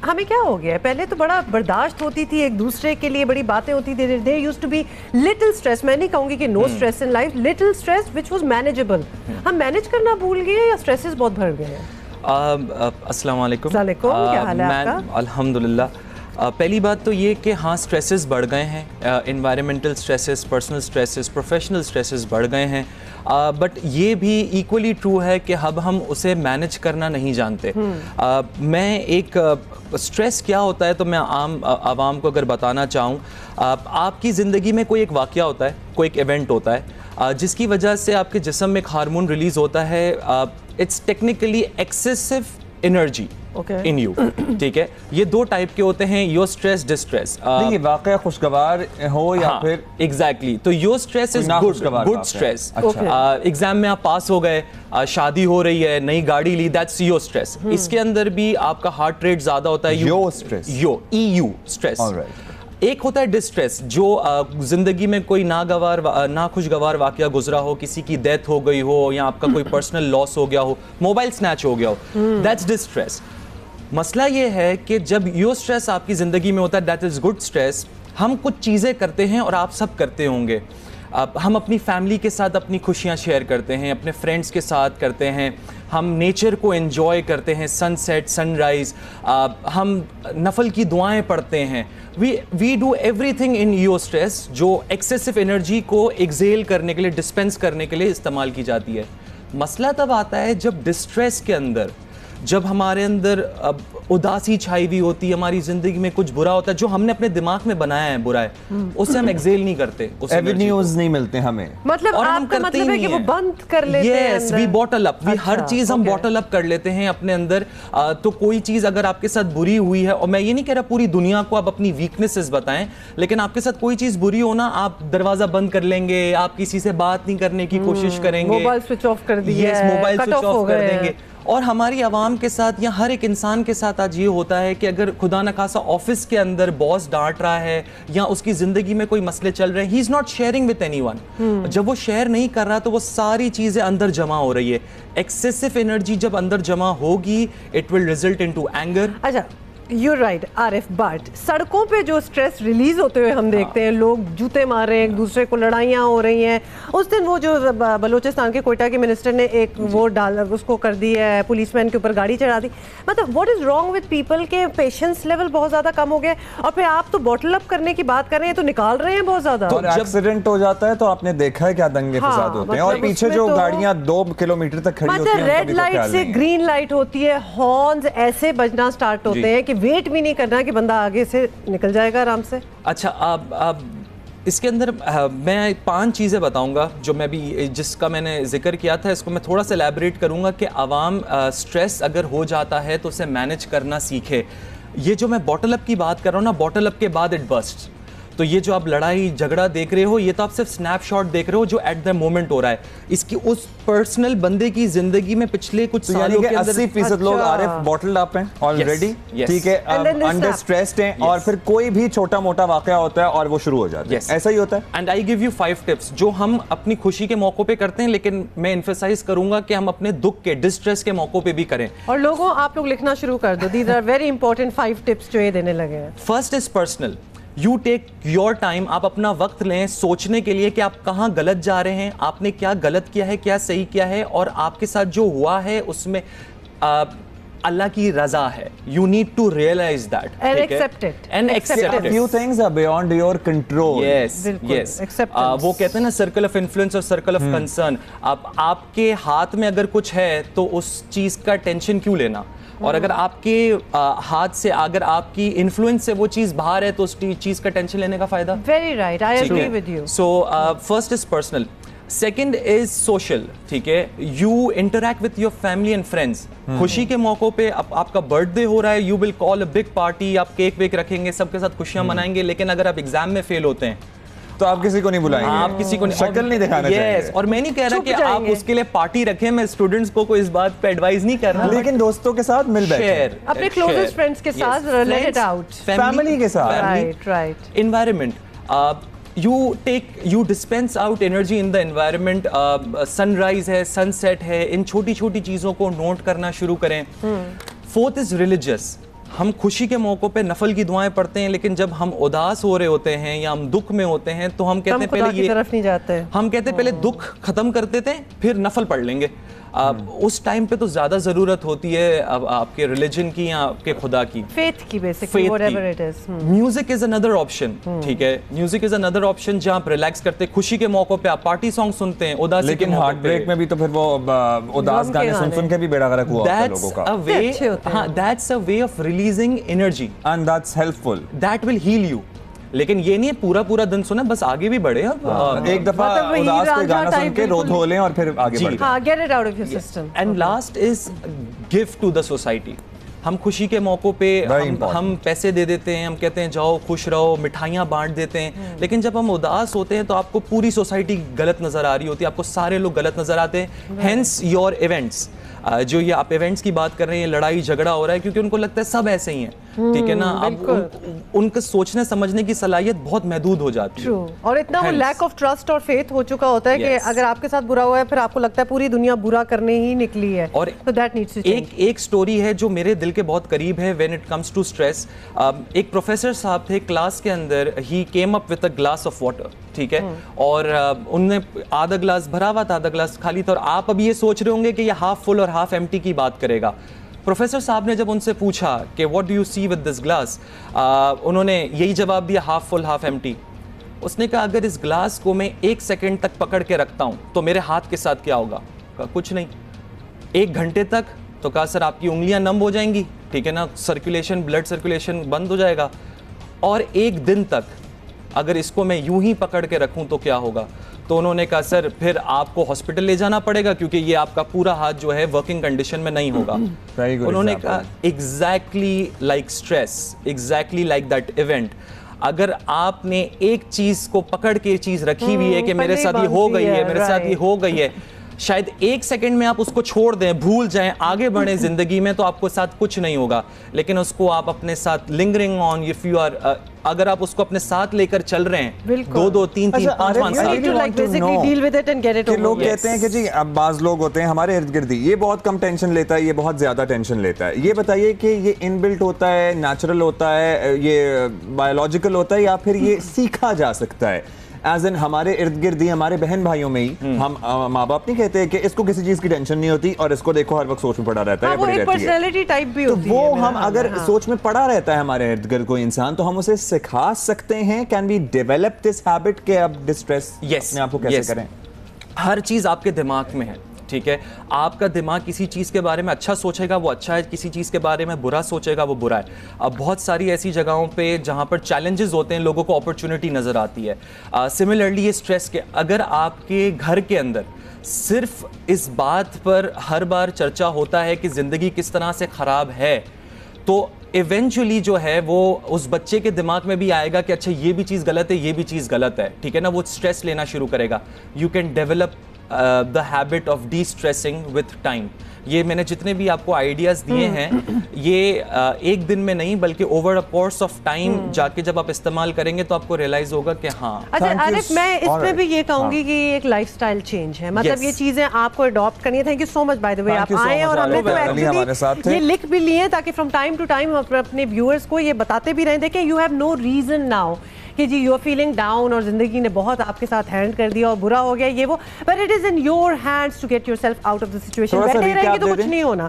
हमें क्या हो गया है? पहले तो बड़ा बर्दाश्त होती थी, एक दूसरे के लिए बड़ी बातें होती थी। There used to be little stress, मैं नहीं कहूँगी कि no stress in life, little stress which was manageable. हम मैनेज करना भूल गए या स्ट्रेसेस बहुत बढ़ गए हैं? अस्सलाम वालेकुम। क्या हाल है आपका? अल्हम्दुलिल्लाह। पहली बात तो ये कि हाँ, स्ट्रेसेस बढ़ गए हैं, environmental stresses, personal stresses, professional stresses बढ़ गए हैं, बट ये भी इक्वली ट्रू है कि अब हम उसे मैनेज करना नहीं जानते। मैं एक स्ट्रेस क्या होता है तो मैं आवाम को अगर बताना चाहूँ, आपकी ज़िंदगी में कोई एक वाक़या होता है, कोई एक इवेंट होता है जिसकी वजह से आपके जिस्म में एक हार्मोन रिलीज़ होता है, it's technically excessive energy in you. ठीक है, ये दो टाइप के होते हैं, योर स्ट्रेस, डिस्ट्रेस। ये वाकया खुशगवार हो या फिर एग्जैक्टली, तो your stress is good stress. Exam में आप पास हो गए, शादी हो रही है, नई गाड़ी ली, दैट्स योर स्ट्रेस। इसके अंदर भी आपका हार्ट रेट ज्यादा होता है, योर स्ट्रेस, EU स्ट्रेस। एक होता है डिस्ट्रेस, जो जिंदगी में कोई नाखुशगवार वाकया गुजरा हो, किसी की डेथ हो गई हो या आपका कोई पर्सनल लॉस हो गया हो, मोबाइल स्नैच हो गया हो, दैट्स डिस्ट्रेस। मसला ये है कि जब यो स्ट्रेस आपकी ज़िंदगी में होता है, दैट इज़ गुड स्ट्रेस। हम कुछ चीज़ें करते हैं और आप सब करते होंगे, हम अपनी फैमिली के साथ अपनी खुशियाँ शेयर करते हैं, अपने फ्रेंड्स के साथ करते हैं, हम नेचर को एंजॉय करते हैं, सनसेट, सनराइज़, हम नफल की दुआएं पढ़ते हैं। We do everything in your stress, जो एक्सेसिव एनर्जी को एक्सेल करने के लिए, डिस्पेंस करने के लिए इस्तेमाल की जाती है। मसला तब आता है जब डिस्ट्रेस के अंदर, जब हमारे अंदर उदासी छाई हुई होती है, हमारी जिंदगी में कुछ बुरा होता है जो हमने अपने दिमाग में बनाया है, बुरा है, उससे हम एक्सेल नहीं करते, एवेन्यूज नहीं मिलते हमें, मतलब और हम आपका करते मतलब है कि वो बंद कर लेते हैं। यस, वी बॉटल अप, हर चीज हम बॉटल अप कर लेते हैं अपने अंदर। तो कोई चीज अगर आपके साथ बुरी हुई है, और मैं ये नहीं कह रहा पूरी दुनिया को आप अपनी वीकनेसेस बताएं, लेकिन आपके साथ कोई चीज बुरी हो ना, आप दरवाजा बंद कर लेंगे, आप किसी से बात नहीं करने की कोशिश करेंगे, मोबाइल स्विच ऑफ कर दिया, यस, मोबाइल स्विच ऑफ कर देंगे। और हमारी आवाम के साथ या हर एक इंसान के साथ आज ये होता है कि अगर खुदा न खासा ऑफिस के अंदर बॉस डांट रहा है या उसकी जिंदगी में कोई मसले चल रहे हैं, he is not sharing with anyone. जब वो शेयर नहीं कर रहा तो वो सारी चीजें अंदर जमा हो रही है। एक्सेसिव एनर्जी जब अंदर जमा होगी, it will result into anger. अच्छा, You're right, आरिफ, बट सड़कों पे जो स्ट्रेस रिलीज होते हुए हम देखते हैं, लोग जूते मार रहे हैं, एक दूसरे को लड़ाइयाँ हो रही हैं। उस दिन वो जो बलूचिस्तान के कोयटा के मिनिस्टर ने एक वो डाल उसको कर दी है, पुलिसमैन के ऊपर गाड़ी चढ़ा दी। मतलब what is wrong with people के पेशेंस लेवल बहुत ज़्यादा कम हो गया, और फिर आप तो बॉटल अप करने की बात कर रहे हैं तो निकाल रहे हैं बहुत ज़्यादा। तो जब एक्सीडेंट हो जाता है तो आपने देखा है क्या दंगे फसाद होते हैं, और पीछे जो गाड़ियाँ 2 किलोमीटर तक खड़ी होती हैं, रेड लाइट से ग्रीन लाइट होती है, हॉर्न्स ऐसे बजना स्टार्ट होते हैं कि वेट भी नहीं करना कि बंदा आगे से निकल जाएगा आराम से। अच्छा, अब इसके अंदर मैं 5 चीज़ें बताऊंगा जो मैं भी, जिसका मैंने जिक्र किया था, इसको मैं थोड़ा सा एलैबोरेट करूंगा कि आवाम स्ट्रेस अगर हो जाता है तो उसे मैनेज करना सीखे। ये जो मैं बॉटल अप की बात कर रहा हूँ ना, बॉटल अप के बाद इट बर्स्ट। तो ये जो आप लड़ाई झगड़ा देख रहे हो, ये तो आप सिर्फ स्नैपशॉट देख रहे हो जो एट द मोमेंट हो रहा है। इसकी उस पर्सनल बंदे की जिंदगी में पिछले कुछ सालों के अंदर 80% लोग आरिफ बॉटल्ड अप हैं ऑलरेडी, ठीक है, अंडर स्ट्रेस्ड हैं, और फिर कोई भी छोटा मोटा वाकया होता है और वो शुरू हो जाता है। ऐसा ही होता है। And I give you 5 tips जो हम अपनी खुशी के मौकों पे करते हैं, लेकिन मैं एम्फसाइज करूंगा कि हम अपने दुख के, डिस्ट्रेस के मौकों पे भी करें। और लोगों, आप लोग लिखना शुरू कर दो, these are very important 5 tips जो ये देने लगे हैं। First is personal, you take your time, आप अपना वक्त लें सोचने के लिए कि आप कहाँ गलत जा रहे हैं, आपने क्या गलत किया है, क्या सही किया है, और आपके साथ जो हुआ है उसमें अल्लाह की रजा है। You need to realise that and accept it, and accept it. Few things are beyond your control. Yes, yes. वो कहते हैं ना सर्कल ऑफ इन्फ्लुएंस और सर्कल ऑफ कंसर्न। आपके हाथ में अगर कुछ है तो उस चीज का टेंशन क्यों लेना, और अगर आपके हाथ से, अगर आपकी इन्फ्लुएंस से वो चीज बाहर है तो उस चीज का टेंशन लेने का फायदा। Very right, I agree with you. So first is personal, second is social, ठीक है, you interact with your family and friends. खुशी के मौकों पे आपका बर्थडे हो रहा है, you will call a big party, आप केक वेक रखेंगे, सबके साथ खुशियां मनाएंगे, लेकिन अगर आप एग्जाम में फेल होते हैं तो आप किसी को नहीं बुलाएंगे, आप किसी को शक्ल नहीं दिखाना चाहिए। और मैं नहीं कह रहा कि आप उसके लिए पार्टी रखें, मैं स्टूडेंट्स को इस बात पे एडवाइस नहीं कर रहा, लेकिन दोस्तों के साथ मिल बैठे, अपने क्लोजेस्ट फ्रेंड्स के साथ, लेट इट आउट, फैमिली के साथ, right, environment, you dispense out energy in the environment. Sunrise है, सनसेट है, इन छोटी छोटी चीज़ों को नोट करना शुरू करें। फोर्थ इज रिलीजियस, हम खुशी के मौकों पे नफल की दुआएं पढ़ते हैं, लेकिन जब हम उदास हो रहे होते हैं या हम दुख में होते हैं तो हम कहते हैं पहले ये तरफ नहीं जाते, हम कहते हैं पहले दुख खत्म कर देते हैं फिर नफल पढ़ लेंगे। उस टाइम पे तो ज्यादा जरूरत होती है आपके रिलीजन की या आपके खुदा की, फेथ की, basically whatever it is. Music is another option, ठीक है, म्यूजिक इज अनदर ऑप्शन जहां आप रिलैक्स करते हैं, खुशी के मौकों पे आप पार्टी सॉन्ग सुनते हैं, उदासी लेकिन हार्ट ब्रेक में भी तो फिर वो उदास गाने सुन के भी बेड़ा गर्क हुआ होता है लोगों का। हाँ, that's a way of releasing energy and that's helpful, that will heal you. लेकिन ये नहीं है पूरा दिन सुना, बस आगे भी बढ़े। एक दफा उदास कोई गाना सुन के रो धो लें और फिर आगे बढ़े। हाँ, get it out of your system. And last is give to the society. हम खुशी के मौकों पे हम पैसे दे देते हैं, हम कहते हैं जाओ खुश रहो, मिठाइयाँ बांट देते हैं, लेकिन जब हम उदास होते हैं तो आपको पूरी सोसाइटी गलत नजर आ रही होती है, आपको सारे लोग गलत नजर आते हैं। हेंस योर इवेंट्स, जो ये आप इवेंट्स की बात कर रहे हैं, लड़ाई झगड़ा हो रहा है क्योंकि उनको लगता है सब ऐसे ही हैं, ठीक है ना। अब उनके सोचने समझने की सलाहियत बहुत महदूद हो जाती है, और इतना वो लैक ऑफ ट्रस्ट और फेथ हो चुका होता है कि अगर आपके साथ बुरा हुआ है फिर आपको लगता है पूरी दुनिया बुरा करने ही निकली है। और तो दैट नीड्स टू चेंज। एक स्टोरी है जो मेरे दिल के बहुत करीब है when it comes to stress. एक प्रोफेसर साहब थे क्लास के अंदर, he came up with a glass of water, ठीक है, और उनने आधा ग्लास भरा हुआ था, आधा ग्लास खाली था, और आप अभी ये सोच रहे होंगे कि ये हाफ फुल और हाफ एम्प्टी की बात करेगा। प्रोफेसर साहब ने जब उनसे पूछा कि what do you see with this glass, उन्होंने यही जवाब दिया, हाफ फुल हाफ एम्प्टी। उसने कहा अगर इस ग्लास को मैं 1 सेकंड तक पकड़ के रखता हूं तो मेरे हाथ के साथ क्या होगा? कहा कुछ नहीं। 1 घंटे तक? तो कहा सर आपकी उंगलियां नम हो जाएंगी, ठीक है ना, सर्कुलेशन, ब्लड सर्कुलेशन बंद हो जाएगा। और 1 दिन तक अगर इसको मैं यूं ही पकड़ के रखूं तो क्या होगा? तो उन्होंने कहा सर फिर आपको हॉस्पिटल ले जाना पड़ेगा क्योंकि ये आपका पूरा हाथ जो है वर्किंग कंडीशन में नहीं होगा। उन्होंने कहा exactly like stress, exactly like that event, अगर आपने एक चीज को पकड़ के चीज रखी हुई है कि मेरे साथ ये हो गई है, मेरे साथ ये हो गई है, शायद 1 सेकंड में आप उसको छोड़ दें, भूल जाएं, आगे बढ़े जिंदगी में, तो आपको साथ कुछ नहीं होगा। लेकिन उसको आप अपने साथ lingering on, if you are, अगर आप उसको अपने साथ लेकर चल रहे हैं 2-2, 3-3, 5-5 साल, लोग कहते हैं कि जी अब बाज लोग होते हैं हमारे इर्द गिर्द, ये बहुत कम टेंशन लेता है, ये बहुत ज्यादा टेंशन लेता है। ये बताइए कि ये इनबिल्ट होता है, नेचुरल होता है, ये बायोलॉजिकल होता है, या फिर ये सीखा जा सकता है? एज इन हमारे इर्द गिर्द ही, हमारे बहन भाइयों में ही हम माँ बाप नहीं कहते कि इसको किसी चीज की टेंशन नहीं होती और इसको देखो हर वक्त सोच में पड़ा रहता है, वो एक पर्सनालिटी टाइप भी होती है। तो वो हम अगर सोच में पड़ा रहता है हमारे इर्द गिर्द कोई इंसान, तो हम उसे सिखा सकते हैं? Can we develop this habit के अब डिस्ट्रेस अपने आप को कैसे करें? हर चीज आपके दिमाग में है, ठीक है। आपका दिमाग किसी चीज़ के बारे में अच्छा सोचेगा वो अच्छा है, किसी चीज़ के बारे में बुरा सोचेगा वो बुरा है। अब बहुत सारी ऐसी जगहों पे जहाँ पर चैलेंजेस होते हैं लोगों को अपॉर्चुनिटी नज़र आती है। सिमिलरली ये स्ट्रेस के, अगर आपके घर के अंदर सिर्फ इस बात पर हर बार चर्चा होता है कि ज़िंदगी किस तरह से ख़राब है, तो इवेंचुअली जो है वो उस बच्चे के दिमाग में भी आएगा कि अच्छा ये भी चीज़ गलत है, ये भी चीज़ गलत है, ठीक है ना, वो स्ट्रेस लेना शुरू करेगा। You can develop the habit of de-stressing with time। ये मैंने जितने भी आपको आइडियाज दिए हैं, ये एक दिन में नहीं बल्कि over a course of time जाके जब आप इस्तेमाल करेंगे तो आपको रियलाइज होगा कि हाँ। अच्छा आरिफ, मैं इसमें भी ये कहूंगी कि एक लाइफस्टाइल चेंज है, मतलब ये चीजें आपको अडॉप्ट करनी है। Thank you so much by the way, आप आए और हमने तो एक्चुअली ये लिख भी लिए ताकि फ्रॉम टाइम टू टाइम अपने व्यूअर्स को ये बताते भी रहे थे कि you have no reason now कि जी यू आर फीलिंग डाउन और जिंदगी ने बहुत आपके साथ हैंड कर दिया और बुरा हो गया ये वो, but it is in your hands to get yourself out of the situation. बैठे रहेंगे तो कुछ नहीं होना।